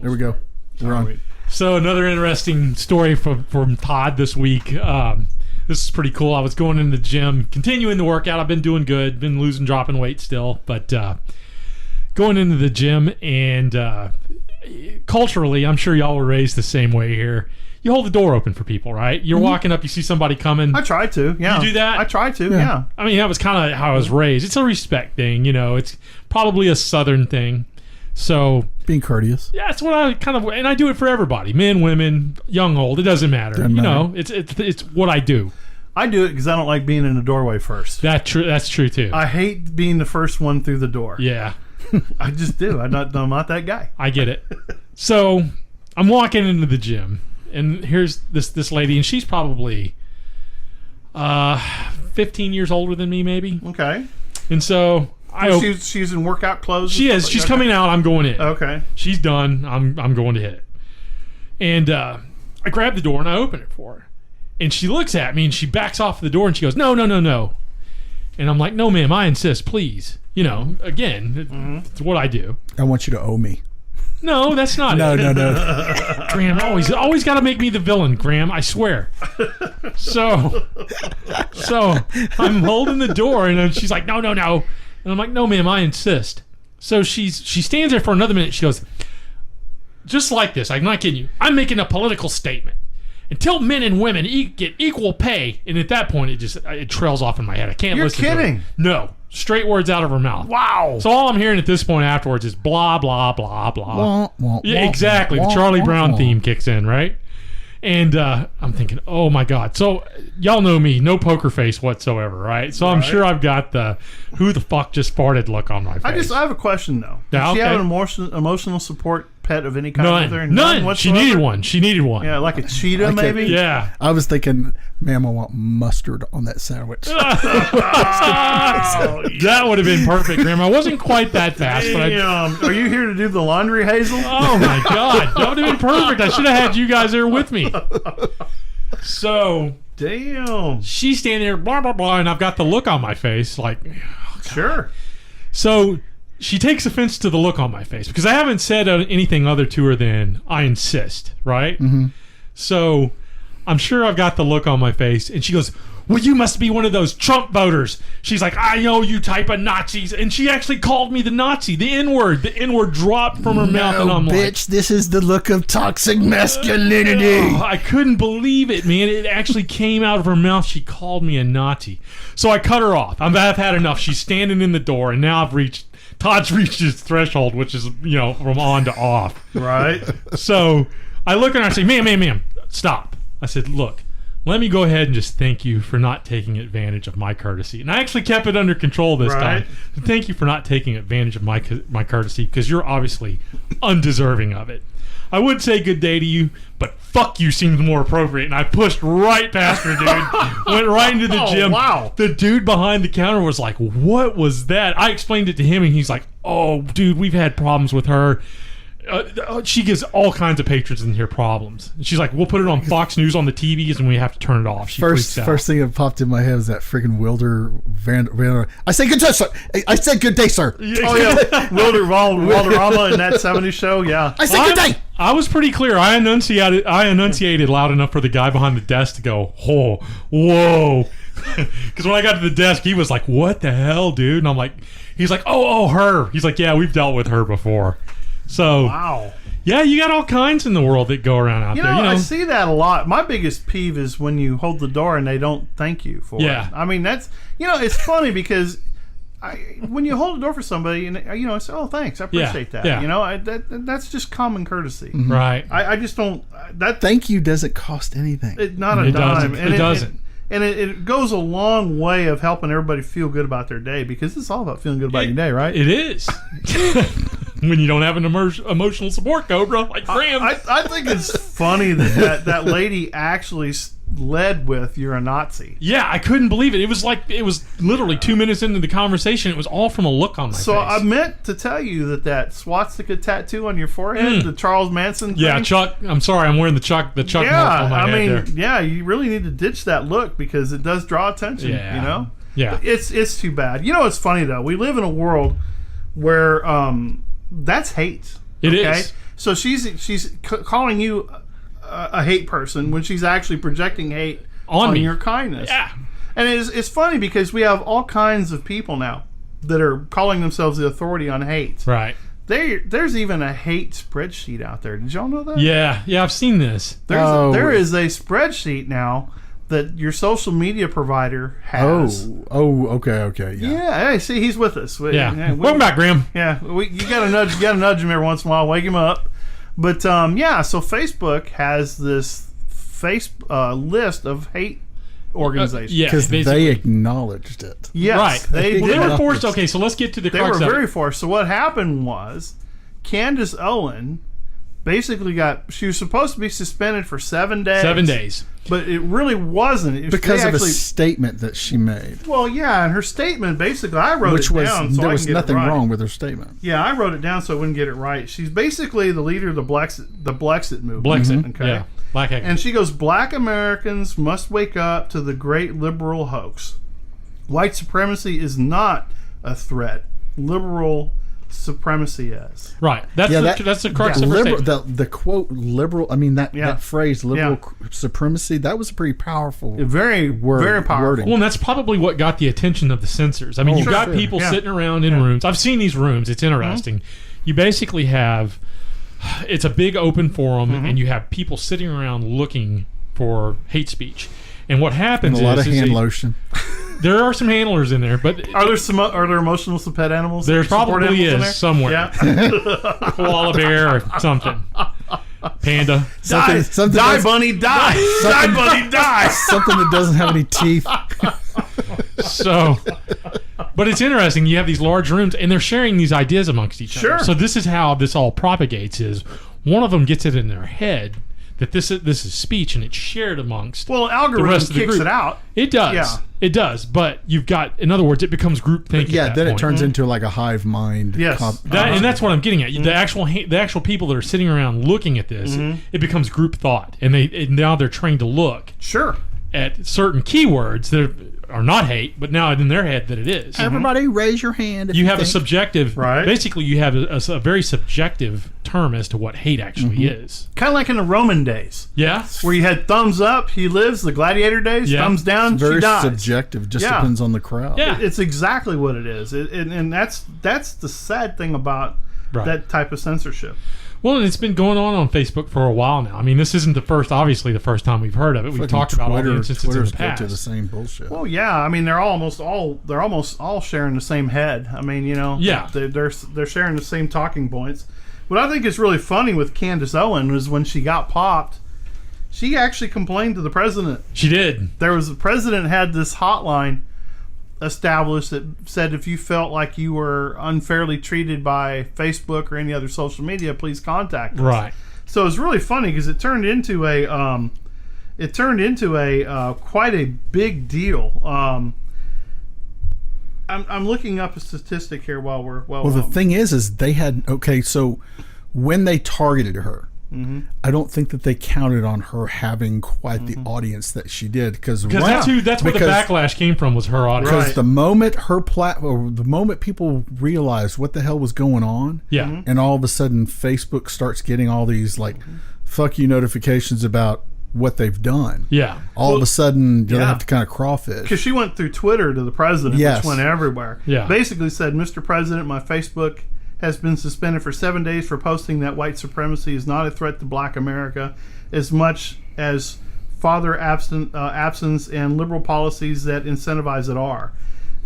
There we go. We're on. So another interesting story from Todd this week. This is pretty cool. I was going into the gym, continuing the workout. I've been doing good, been dropping weight still, but going into the gym, and culturally, I'm sure y'all were raised the same way here. You hold the door open for people, right? You're walking up, you see somebody coming. I try to, yeah. You do that? I try to, yeah. I mean, that was kind of how I was raised. It's a respect thing, It's probably a Southern thing. So being courteous. Yeah, it's what I kind of, and I do it for everybody, men, women, young, old. It doesn't matter. It's what I do. I do it because I don't like being in the doorway first. That's true too. I hate being the first one through the door. Yeah, I just do. I'm not that guy. I get it. So I'm walking into the gym, and here's this lady, and she's probably 15 years older than me, maybe. Okay. And so she's in workout clothes. She is. She's coming out. I'm going in. Okay. She's done. I'm going to hit it. And I grab the door and I open it for her. And she looks at me and she backs off the door and she goes, no. And I'm like, no, ma'am, I insist, please. Again, it's what I do. I want you to owe me. No, that's not it. No. Graham, always got to make me the villain, Graham, I swear. So I'm holding the door and then she's like, no. And I'm like, no, ma'am, I insist. So she stands there for another minute. She goes, just like this. I'm not kidding you. I'm making a political statement. Until men and women get equal pay, and at that point, it trails off in my head. I can't listen to it. You're kidding. No. Straight words out of her mouth. Wow. So all I'm hearing at this point afterwards is blah, blah, blah, blah. Yeah, exactly. The Wah, Charlie wah, Brown wah. theme kicks in, right? And I'm thinking, oh my God. So y'all know me, no poker face whatsoever, right? So I'm sure I've got the who the fuck just farted look on my face. I have a question though. Does she have an emotional support pet of any kind? None. She needed one. Yeah, like a cheetah maybe? Yeah. I was thinking, ma'am, I want mustard on that sandwich. That would have been perfect, Grandma. I wasn't quite that fast. But are you here to do the laundry, Hazel? Oh my God. That would have been perfect. I should have had you guys there with me. So damn, she's standing there, blah blah blah, and I've got the look on my face, like, oh, sure. So she takes offense to the look on my face because I haven't said anything other to her than I insist, right? Mm-hmm. So I'm sure I've got the look on my face, and she goes, well, you must be one of those Trump voters. She's like, I know you type of Nazis. And she actually called me the Nazi, the N-word. The N-word dropped from her mouth. And I'm bitch, this is the look of toxic masculinity. I couldn't believe it, man. It actually came out of her mouth. She called me a Nazi. So I cut her off. I've had enough. She's standing in the door, and now Todd's reached his threshold, which is, from on to off. Right. So I look at her and I say, ma'am, stop. I said, look, let me go ahead and just thank you for not taking advantage of my courtesy. And I actually kept it under control this time. Thank you for not taking advantage of my courtesy, because you're obviously undeserving of it. I would say good day to you, but fuck you seems more appropriate. And I pushed right past her, dude. Went right into the gym. Wow. The dude behind the counter was like, what was that? I explained it to him, and he's like, oh, dude, we've had problems with her. She gives all kinds of patrons in here problems. She's like, we'll put it on Fox News on the TVs and we have to turn it off. She freaks out. First thing that popped in my head was that freaking Wilder Van. I say good day, sir. I said good day, sir. Oh yeah, Wilderama in that '70s show. Yeah, I said good day. I was pretty clear. I enunciated loud enough for the guy behind the desk to go, oh, whoa. Because when I got to the desk, he was like, what the hell, dude? And I'm like, he's like, oh, her. He's like, yeah, we've dealt with her before. So, wow. Yeah, you got all kinds in the world that go around out there. I see that a lot. My biggest peeve is when you hold the door and they don't thank you for it. I mean, that's, it's funny because when you hold the door for somebody and, I say, oh, thanks, I appreciate that. Yeah. That's just common courtesy. Mm-hmm. Right. I just don't. That thank you doesn't cost anything. Not a dime. It doesn't. And it goes a long way of helping everybody feel good about their day, because it's all about feeling good about your day, right? It is. When you don't have an emotional support cobra like Graham. I think it's funny that lady actually led with "you're a Nazi." Yeah, I couldn't believe it. It was literally 2 minutes into the conversation. It was all from a look on my face. So I meant to tell you that swastika tattoo on your forehead, the Charles Manson thing. Yeah, Chuck. I'm sorry, I'm wearing the Chuck mark on my head there. Yeah, you really need to ditch that look because it does draw attention. Yeah. Yeah. But it's too bad. It's funny though. We live in a world where that's hate. It is. So she's calling you a hate person when she's actually projecting hate on your kindness. Yeah. And it's funny because we have all kinds of people now that are calling themselves the authority on hate. Right. There's even a hate spreadsheet out there. Did y'all know that? Yeah, I've seen this. There is a spreadsheet now that your social media provider has. Okay. Yeah. Hey, see, he's with us. Welcome back, Graham. Yeah, you gotta nudge him every once in a while, wake him up. But so Facebook has this list of hate organizations. Because they acknowledged it. Yes, right. They were forced. Okay, so let's get to the crux of it. They were very forced. So what happened was, Candace Owens basically she was supposed to be suspended for 7 days. 7 days. But it really wasn't. Because of a statement that she made. Well, yeah, and her statement, basically, I wrote it down so there I was can get nothing it right. wrong with her statement. Yeah, I wrote it down so I wouldn't get it right. She's basically the leader of the Blexit movement. Blexit, okay. Yeah. Black and she goes, Black Americans must wake up to the great liberal hoax. White supremacy is not a threat. Liberal supremacy is. Right. That's the crux of her statement. The quote liberal, I mean, that phrase, liberal supremacy, that was a pretty powerful very powerful wording. Well, and that's probably what got the attention of the censors. I mean, you've got people sitting around in rooms. I've seen these rooms. It's interesting. You basically have... It's a big open forum, and you have people sitting around looking for hate speech. And what happens and a lot of hand lotion. There are some handlers in there, but are there emotional pet animals? There probably is somewhere. Yeah. Koala bear or something. Panda. Die, bunny, die. Die, bunny, die. Something that doesn't have any teeth. So, but it's interesting. You have these large rooms, and they're sharing these ideas amongst each other. So this is how this all propagates: is one of them gets it in their head that this is speech, and it's shared amongst. Well, algorithm kicks it out. It does. Yeah. It does. But you've got, in other words, it becomes group thinking. Yeah. Then it turns into like a hive mind. Yes. And that's what I'm getting at. The actual people that are sitting around looking at this, it becomes group thought, and now they're trained to look. Sure. At certain keywords that are not hate, but now in their head that it is. Everybody raise your hand. If you have a subjective, right? Basically, you have a very subjective term as to what hate actually is. Kind of like in the Roman days. Yeah. Where you had thumbs up, he lives, the gladiator days, thumbs down, she dies. Very subjective, just depends on the crowd. Yeah. It's exactly what it is. And that's the sad thing about that type of censorship. Well, and it's been going on Facebook for a while now. I mean, this isn't the first time we've heard of it. We've talked about all the instances in the past. To the same bullshit. Well, yeah. I mean, they're almost all sharing the same head. I mean, they're sharing the same talking points. What I think is really funny with Candace Owens was when she got popped, she actually complained to the president. She did. The president had this hotline established that said if you felt like you were unfairly treated by Facebook or any other social media, please contact us. Right. So it was really funny because it turned into a quite a big deal. I'm looking up a statistic here while the thing is they had so when they targeted her, I don't think that they counted on her having quite the audience that she did because that's where the backlash came from, was her audience. Because the moment the moment people realized what the hell was going on, and all of a sudden Facebook starts getting all these fuck you notifications about what they've done. Yeah. All of a sudden, they have to kind of crawfish. Because she went through Twitter to the president, which went everywhere. Yeah. Basically said, Mr. President, my Facebook has been suspended for 7 days for posting that white supremacy is not a threat to Black America as much as father absence and liberal policies that incentivize it are.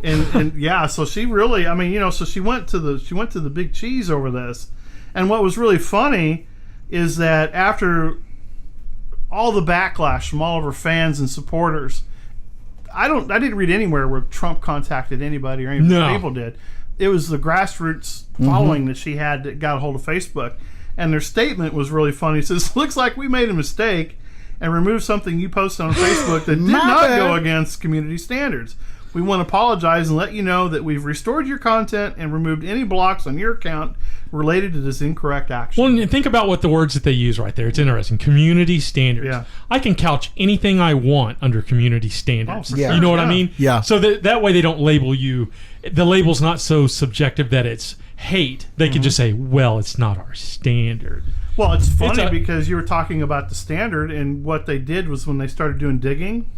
And so she really, so she went to the big cheese over this. And what was really funny is that after all the backlash from all of her fans and supporters, I didn't read anywhere where Trump contacted anybody or any of the people did. It was the grassroots following that she had that got a hold of Facebook. And their statement was really funny. It says, looks like we made a mistake and removed something you posted on Facebook that did not go against community standards. We want to apologize and let you know that we've restored your content and removed any blocks on your account related to this incorrect action. Well, and think about what the words that they use right there. It's interesting. Community standards. Yeah. I can couch anything I want under community standards. Yeah. You know what I mean? Yeah. So that way they don't label you. The label's not so subjective that it's hate, they can just say, well, it's not our standard. Well, it's funny because you were talking about the standard, and what they did was when they started doing digging,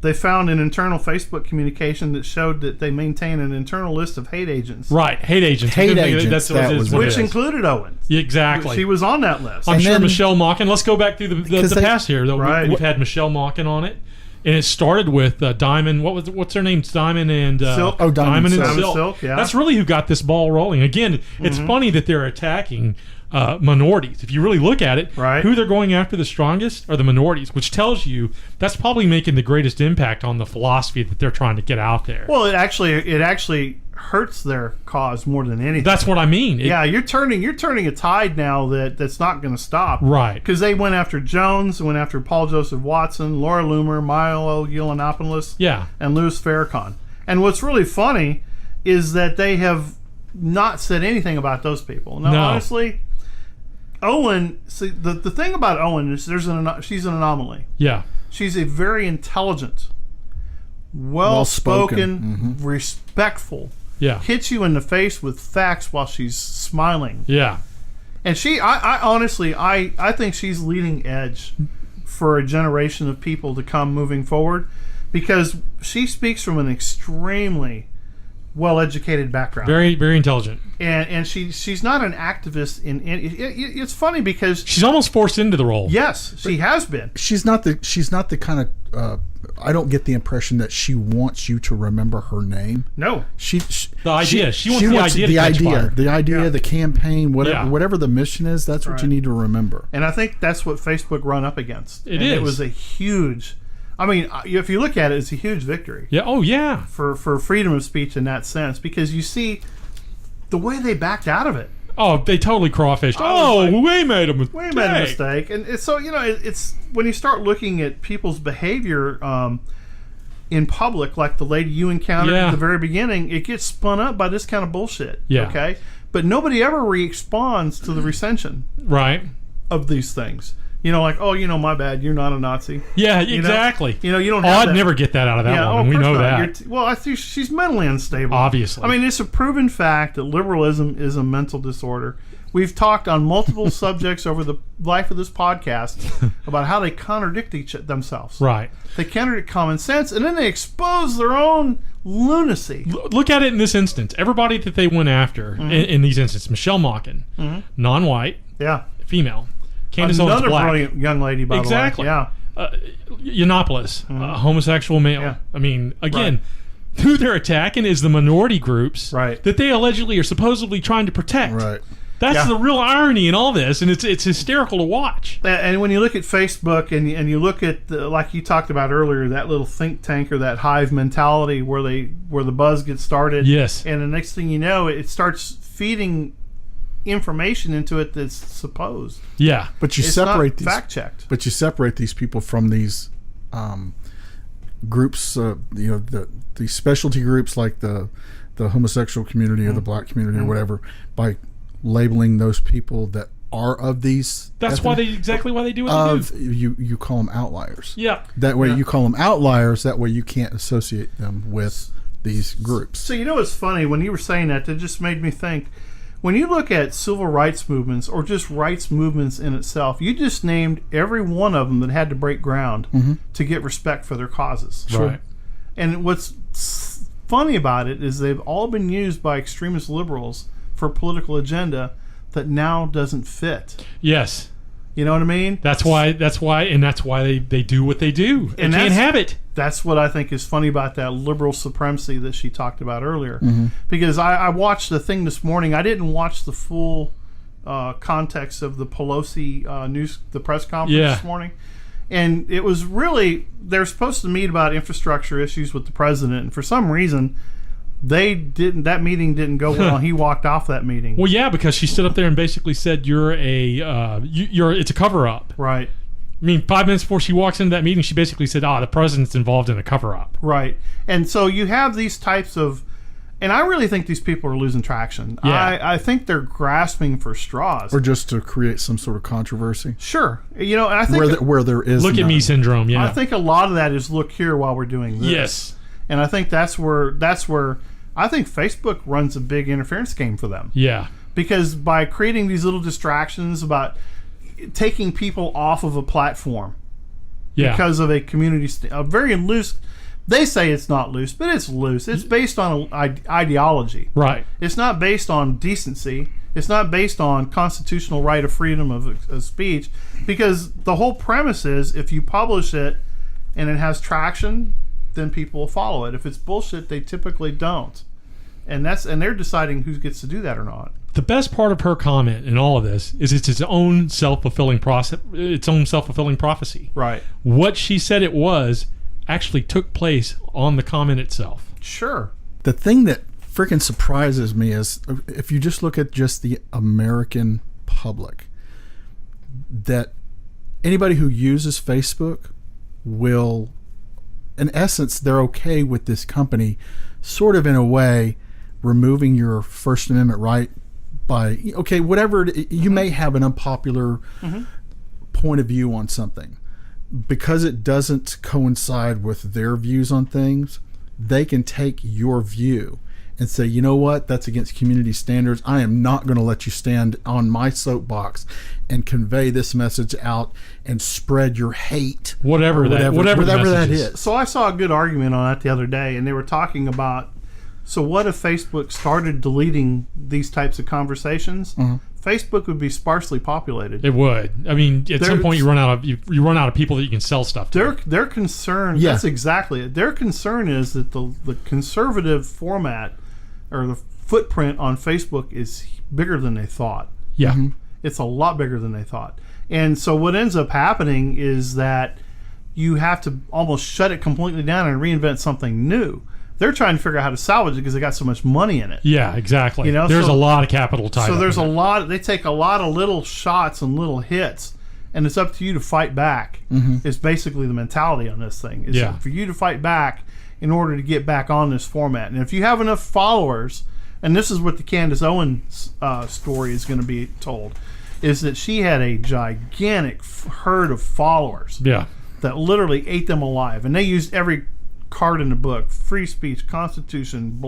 they found an internal Facebook communication that showed that they maintain an internal list of hate agents. Right, hate agents. Which included Owens. Exactly. She was on that list. I'm sure Michelle Malkin. Let's go back through the past here. Right. We've had Michelle Malkin on it. And it started with Diamond. What's their names? Diamond and Silk. Diamond and Silk. Yeah. That's really who got this ball rolling. Again, it's funny that they're attacking minorities. If you really look at it, who they're going after the strongest are the minorities, which tells you that's probably making the greatest impact on the philosophy that they're trying to get out there. Well, it actually hurts their cause more than anything. That's what I mean. You're turning a tide now that's not going to stop. Right. Because they went after Jones, went after Paul Joseph Watson, Laura Loomer, Milo Yiannopoulos, and Louis Farrakhan. And what's really funny is that they have not said anything about those people. Now, honestly, Owen, see, the thing about Owen is she's an anomaly. Yeah. She's a very intelligent, well-spoken, respectful, hits you in the face with facts while she's smiling. Yeah. And I honestly think she's leading edge for a generation of people to come moving forward, because she speaks from an extremely well-educated background. Very, very intelligent. And she's not an activist it's funny because she's almost forced into the role. Yes, she has been. She's not the kind of I don't get the impression that she wants you to remember her name. No. She wants the idea, the campaign, whatever the mission is, that's what you need to remember. And I think that's what Facebook run up against. It was a huge, I mean, if you look at it, it's a huge victory. Yeah. Oh, yeah. For freedom of speech in that sense, because you see the way they backed out of it. Oh, they totally crawfished. We made a mistake. And so, it's when you start looking at people's behavior in public, like the lady you encountered at the very beginning, it gets spun up by this kind of bullshit. Yeah. Okay? But nobody ever responds to the recension of these things. Like, my bad, you're not a Nazi. Yeah, exactly. You don't have I'd never get that out of that woman. We know that. I think she's mentally unstable. Obviously. I mean, it's a proven fact that liberalism is a mental disorder. We've talked on multiple subjects over the life of this podcast about how they contradict themselves. Right. They contradict common sense, and then they expose their own lunacy. Look at it in this instance. Everybody that they went after in these instances, Michelle Malkin, non-white, female. Candace Owens, another black. Brilliant young lady, by the way. Exactly. Yiannopoulos, homossexual male. Yeah. I mean, again, who they're attacking is the minority groups that they allegedly are supposedly trying to protect. Right. That's the real irony in all this, and it's hysterical to watch. And when you look at Facebook and you look at like you talked about earlier, that little think tank or that hive mentality where the buzz gets started. Yes. And the next thing you know, it starts feeding information into it that's supposed. Yeah. But you separate these fact checked. But you separate these people from these groups. These specialty groups like the homosexual community or the black community or whatever, by labeling those people that are of these. That's exactly why they do what they do. You call them outliers. Yeah. That way you call them outliers. That way you can't associate them with these groups. So it's funny when you were saying that. It just made me think. When you look at civil rights movements or just rights movements in itself, you just named every one of them that had to break ground to get respect for their causes. Sure. Right. And what's funny about it is they've all been used by extremist liberals for a political agenda that now doesn't fit. Yes. You know what I mean? That's why they do what they do. They can't have it. That's what I think is funny about that liberal supremacy that she talked about earlier. Because I watched the thing this morning. I didn't watch the full context of the Pelosi the press conference this morning. And it was really, they're supposed to meet about infrastructure issues with the president. And for some reason, that meeting didn't go well. He walked off that meeting. Well, yeah, because she stood up there and basically said, it's a cover-up. Right. I mean, 5 minutes before she walks into that meeting, she basically said, the president's involved in a cover-up. Right. And so you have these types of, and I really think these people are losing traction. Yeah. I think they're grasping for straws. Or just to create some sort of controversy. Sure. And I think where there is look none. at me syndrome, yeah. I think a lot of that is look here while we're doing this. Yes. And I think that's where I think Facebook runs a big interference game for them. Yeah. Because by creating these little distractions about taking people off of a platform because of a community, a very loose, they say it's not loose, but it's loose. It's based on ideology. Right. It's not based on decency. It's not based on constitutional right of freedom of speech, because the whole premise is if you publish it and it has traction, then people will follow it. If it's bullshit, they typically don't. And they're deciding who gets to do that or not. The best part of her comment in all of this is it's its own self-fulfilling prophecy. Right. What she said it was actually took place on the comment itself. Sure. The thing that freaking surprises me is if you just look at just the American public, that anybody who uses Facebook will, in essence, they're okay with this company sort of in a way removing your First Amendment right by, okay, whatever, you may have an unpopular point of view on something. Because it doesn't coincide with their views on things, they can take your view and say, you know what, that's against community standards. I am not going to let you stand on my soapbox and convey this message out and spread your hate. Whatever that is. So I saw a good argument on that the other day, and they were talking about, so what if Facebook started deleting these types of conversations? Facebook would be sparsely populated. It would. I mean, at some point you run out of people that you can sell stuff to. Their concern, that's exactly it. Their concern is that the conservative format or the footprint on Facebook is bigger than they thought. Yeah. It's a lot bigger than they thought. And so what ends up happening is that you have to almost shut it completely down and reinvent something new. They're trying to figure out how to salvage it because they got so much money in it. Yeah, exactly. There's a lot of capital tied up. So there's they take a lot of little shots and little hits, and it's up to you to fight back. It's basically the mentality on this thing. It's for you to fight back in order to get back on this format. And if you have enough followers, and this is what the Candace Owens story is going to be told, is that she had a gigantic herd of followers that literally ate them alive. And they used every card in the book: free speech, Constitution,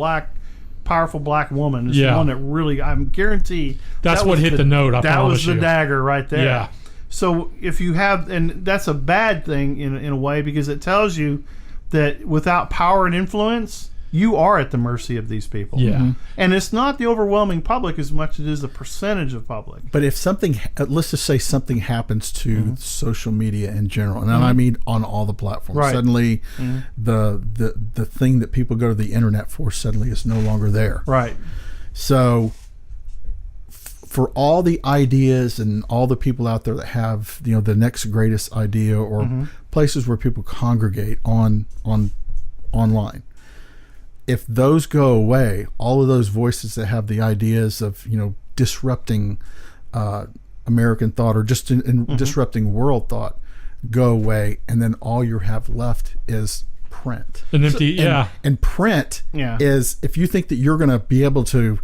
powerful black woman is the one that really, I'm guarantee that's what hit the note. That was the dagger right there. Yeah. So if you have, and that's a bad thing in a way, because it tells you that without power and influence, you are at the mercy of these people. Yeah. And it's not the overwhelming public as much as it is the percentage of public. But if something, let's just say something happens to social media in general, and I mean on all the platforms, suddenly the thing that people go to the internet for suddenly is no longer there. Right. So for all the ideas and all the people out there that have, the next greatest idea or places where people congregate online, if those go away, all of those voices that have the ideas of, disrupting American thought or just disrupting world thought go away, and then all you have left is print. And print is, if you think that you're going to be able to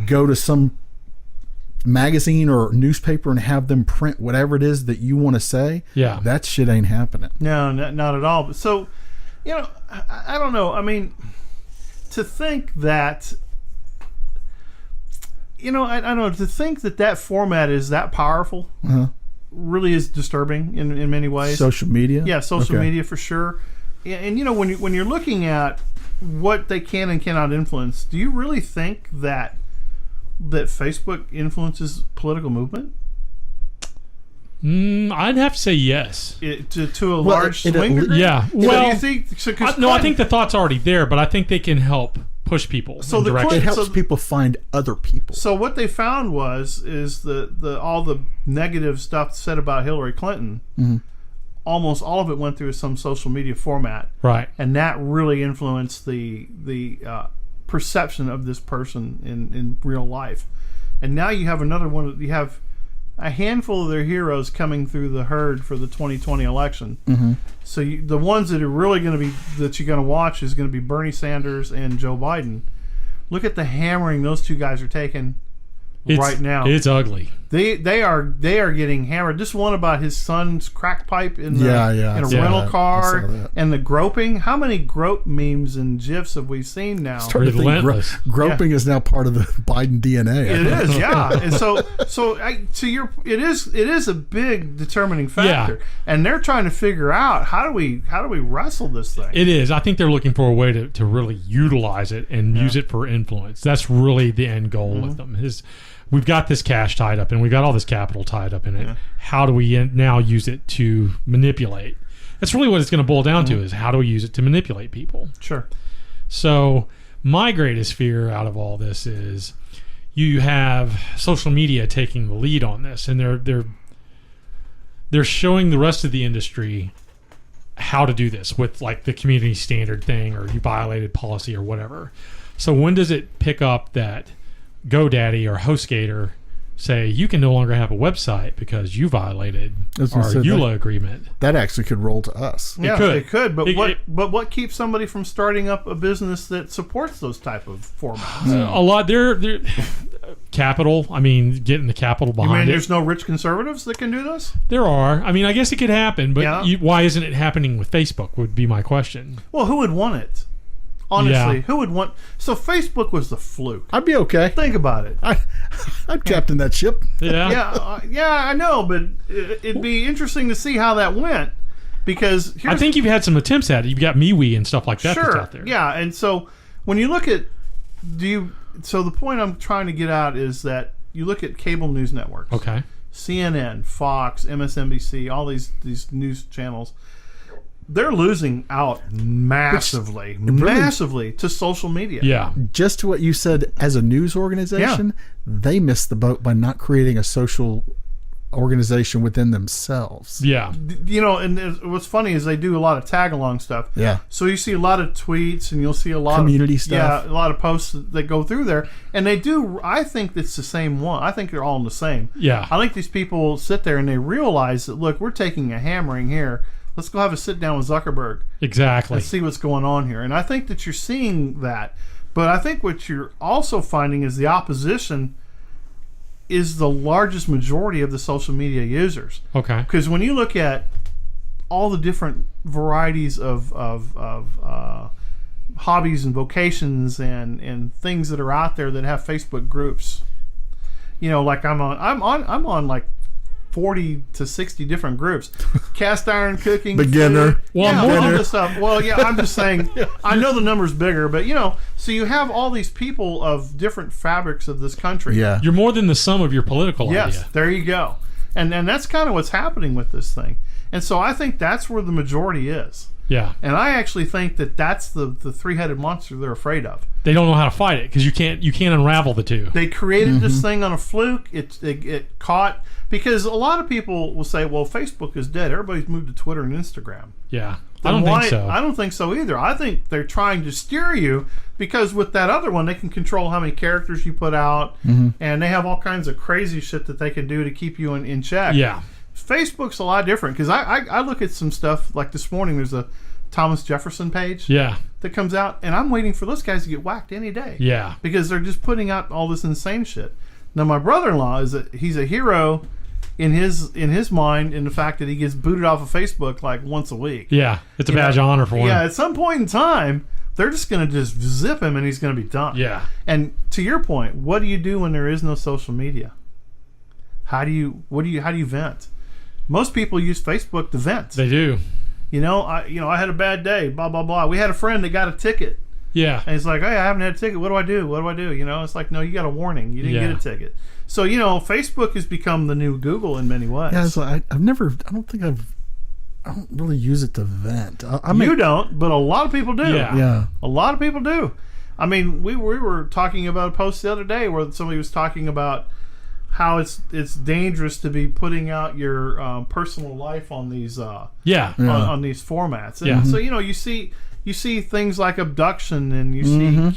go to some magazine or newspaper and have them print whatever it is that you want to say, that shit ain't happening. No, not at all. So, I don't know. I mean, to think that, I don't know, to think that format is that powerful really is disturbing in many ways. Social media? Yeah, social media for sure. And, when you're looking at what they can and cannot influence, do you really think that Facebook influences political movement? I'd have to say yes. To a large swing degree? Yeah. Well, do you think, I think the thought's already there, but I think they can help push people. So it helps people find other people. So what they found is the all the negative stuff said about Hillary Clinton. Almost all of it went through some social media format, right? And that really influenced the perception of this person in real life. And now you have another one. You have a handful of their heroes coming through the herd for the 2020 election. So the ones that are really going to be, that you're going to watch, is going to be Bernie Sanders and Joe Biden. Look at the hammering those two guys are taking right now. It's ugly. They are getting hammered. This one about his son's crack pipe in a rental car and the groping. How many grope memes and gifs have we seen now? Relentless. Groping is now part of the Biden DNA. It is, yeah. And so it is a big determining factor. Yeah. And they're trying to figure out how do we wrestle this thing. It is. I think they're looking for a way to really utilize it and use it for influence. That's really the end goal with them. We've got this cash tied up and we've got all this capital tied up in it. Yeah. How do we now use it to manipulate? That's really what it's going to boil down to, is how do we use it to manipulate people? Sure. So my greatest fear out of all this is you have social media taking the lead on this, and they're showing the rest of the industry how to do this with like the community standard thing, or you violated policy or whatever. So when does it pick up that GoDaddy or HostGator say you can no longer have a website because you violated our EULA agreement? That actually could roll to us. It could. But what keeps somebody from starting up a business that supports those type of formats? A lot. They're capital. I mean, getting the capital behind it. You mean there's no rich conservatives that can do this? There are. I mean, I guess it could happen, but why isn't it happening with Facebook would be my question. Well, who would want it? Honestly, who would want... So Facebook was the fluke. I'd be okay. Think about it. I'd captain that ship. Yeah. Yeah, I know, but it'd be interesting to see how that went, because... I think you've had some attempts at it. You've got MeWe and stuff like that that's out there. Yeah, and so when you look at... So the point I'm trying to get out is that you look at cable news networks. Okay. CNN, Fox, MSNBC, all these news channels... They're losing out massively to social media. Yeah. Just to what you said, as a news organization, they missed the boat by not creating a social organization within themselves. Yeah. You know, and what's funny is they do a lot of tag-along stuff. Yeah. So you see a lot of tweets, and you'll see a lot community of stuff. Yeah, a lot of posts that go through there. And they do, I think it's the same one. I think they're all the same. Yeah. I think these people sit there and they realize that, look, we're taking a hammering here. Let's go have a sit down with Zuckerberg. Exactly. And see what's going on here. And I think that you're seeing that. But I think what you're also finding is the opposition is the largest majority of the social media users. Okay. Because when you look at all the different varieties of hobbies and vocations and things that are out there that have Facebook groups, you know, like I'm on like 40 to 60 different groups. Cast iron cooking, beginner, food, all this stuff. Well, yeah, I'm just saying. I know the number's bigger, but you know, so you have all these people of different fabrics of this country. Yeah, you're more than the sum of your political idea. Yes, there you go. And that's kind of what's happening with this thing. And so I think that's where the majority is. Yeah. And I actually think that that's the three-headed monster they're afraid of. They don't know how to fight it because you can't unravel the two. They created this thing on a fluke. It caught, because a lot of people will say, well, Facebook is dead. Everybody's moved to Twitter and Instagram. Yeah. I don't think so. I don't think so either. I think they're trying to steer you, because with that other one, they can control how many characters you put out, and they have all kinds of crazy shit that they can do to keep you in check. Yeah. Facebook's a lot different, because I look at some stuff, like this morning there's a Thomas Jefferson page that comes out, and I'm waiting for those guys to get whacked any day. Yeah. Because they're just putting out all this insane shit. Now my brother-in-law he's a hero in his mind, in the fact that he gets booted off of Facebook like once a week. Yeah. It's a badge of honor for him. Yeah, at some point in time, they're just going to just zip him and he's going to be done. Yeah. And to your point, what do you do when there is no social media? How do you vent? Most people use Facebook to vent. They do. I had a bad day, blah, blah, blah. We had a friend that got a ticket. Yeah. And he's like, hey, I haven't had a ticket. What do I do? It's like, no, you got a warning. You didn't get a ticket. So, Facebook has become the new Google in many ways. Yeah, so I don't really use it to vent. You don't, but a lot of people do. Yeah. A lot of people do. I mean, we were talking about a post the other day where somebody was talking about how it's dangerous to be putting out your personal life on these on these formats. And so you see things like abduction, and you see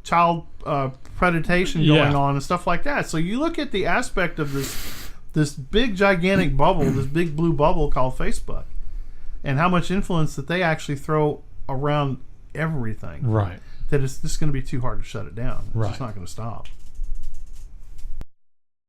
child predation going on and stuff like that. So you look at the aspect of this big gigantic bubble, this big blue bubble called Facebook, and how much influence that they actually throw around everything. Right. That it's just going to be too hard to shut it down. It's right. just not going to stop.